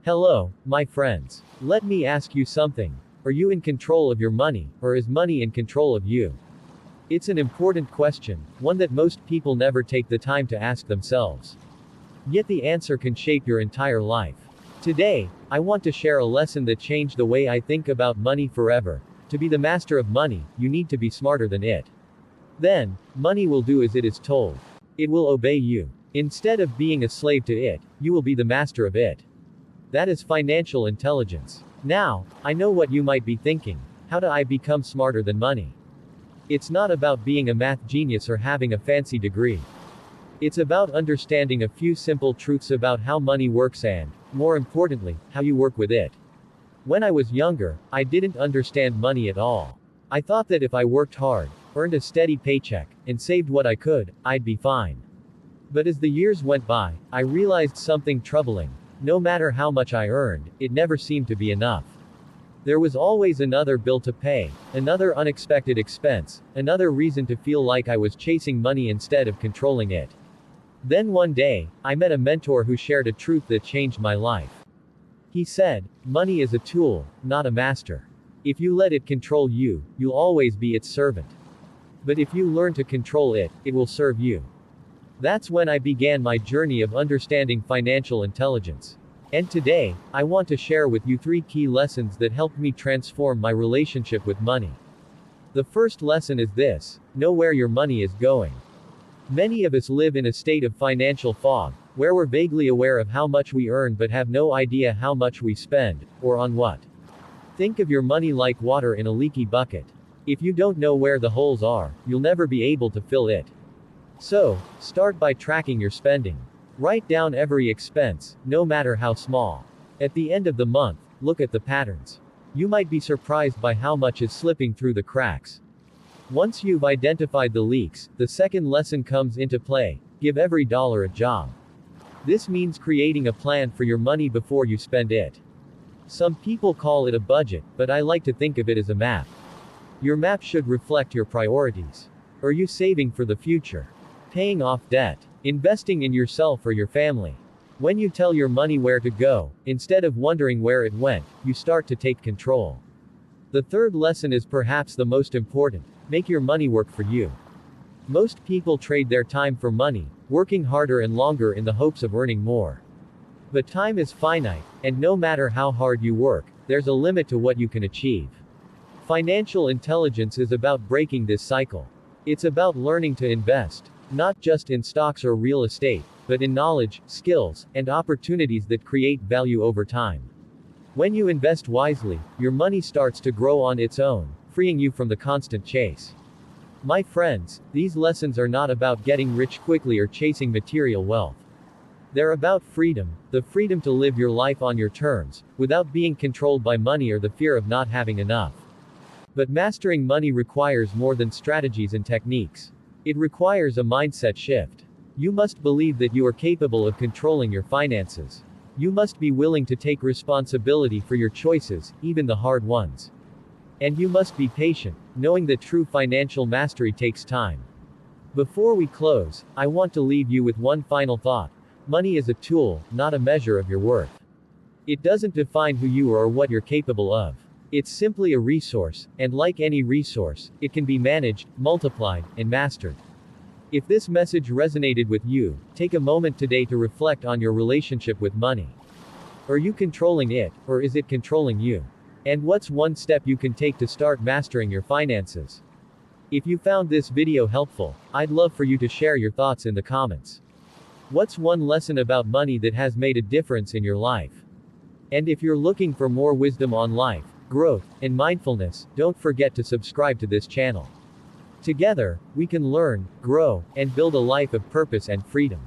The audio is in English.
Hello, my friends. Let me ask you something. Are you in control of your money, or is money in control of you? It's an important question, one that most people never take the time to ask themselves. Yet the answer can shape your entire life. Today, I want to share a lesson that changed the way I think about money forever. To be the master of money, you need to be smarter than it. Then, money will do as it is told. It will obey you. Instead of being a slave to it, you will be the master of it. That is financial intelligence. Now, I know what you might be thinking. How do I become smarter than money? It's not about being a math genius or having a fancy degree. It's about understanding a few simple truths about how money works and, more importantly, how you work with it. When I was younger, I didn't understand money at all. I thought that if I worked hard, earned a steady paycheck, and saved what I could, I'd be fine. But as the years went by, I realized something troubling. No matter how much I earned, it never seemed to be enough. There was always another bill to pay, another unexpected expense, another reason to feel like I was chasing money instead of controlling it. Then one day, I met a mentor who shared a truth that changed my life. He said, money is a tool, not a master. If you let it control you, you'll always be its servant. But if you learn to control it, it will serve you. That's when I began my journey of understanding financial intelligence. And today, I want to share with you 3 key lessons that helped me transform my relationship with money. The first lesson is this: know where your money is going. Many of us live in a state of financial fog, where we're vaguely aware of how much we earn but have no idea how much we spend, or on what. Think of your money like water in a leaky bucket. If you don't know where the holes are, you'll never be able to fill it. So, start by tracking your spending. Write down every expense, no matter how small. At the end of the month, look at the patterns. You might be surprised by how much is slipping through the cracks. Once you've identified the leaks, the second lesson comes into play: give every dollar a job. This means creating a plan for your money before you spend it. Some people call it a budget, but I like to think of it as a map. Your map should reflect your priorities. Are you saving for the future? Paying off debt? Investing in yourself or your family? When you tell your money where to go, instead of wondering where it went, you start to take control. The third lesson is perhaps the most important: make your money work for you. Most people trade their time for money, working harder and longer in the hopes of earning more. But time is finite, and no matter how hard you work, there's a limit to what you can achieve. Financial intelligence is about breaking this cycle. It's about learning to invest, not just in stocks or real estate, but in knowledge, skills, and opportunities that create value over time. When you invest wisely, your money starts to grow on its own, freeing you from the constant chase. My friends, these lessons are not about getting rich quickly or chasing material wealth. They're about freedom, the freedom to live your life on your terms, without being controlled by money or the fear of not having enough. But mastering money requires more than strategies and techniques. It requires a mindset shift. You must believe that you are capable of controlling your finances. You must be willing to take responsibility for your choices, even the hard ones. And you must be patient, knowing that true financial mastery takes time. Before we close, I want to leave you with one final thought. Money is a tool, not a measure of your worth. It doesn't define who you are or what you're capable of. It's simply a resource, and like any resource, it can be managed, multiplied, and mastered. If this message resonated with you, take a moment today to reflect on your relationship with money. Are you controlling it, or is it controlling you? And what's one step you can take to start mastering your finances? If you found this video helpful, I'd love for you to share your thoughts in the comments. What's one lesson about money that has made a difference in your life? And if you're looking for more wisdom on life, growth, and mindfulness, don't forget to subscribe to this channel. Together, we can learn, grow, and build a life of purpose and freedom.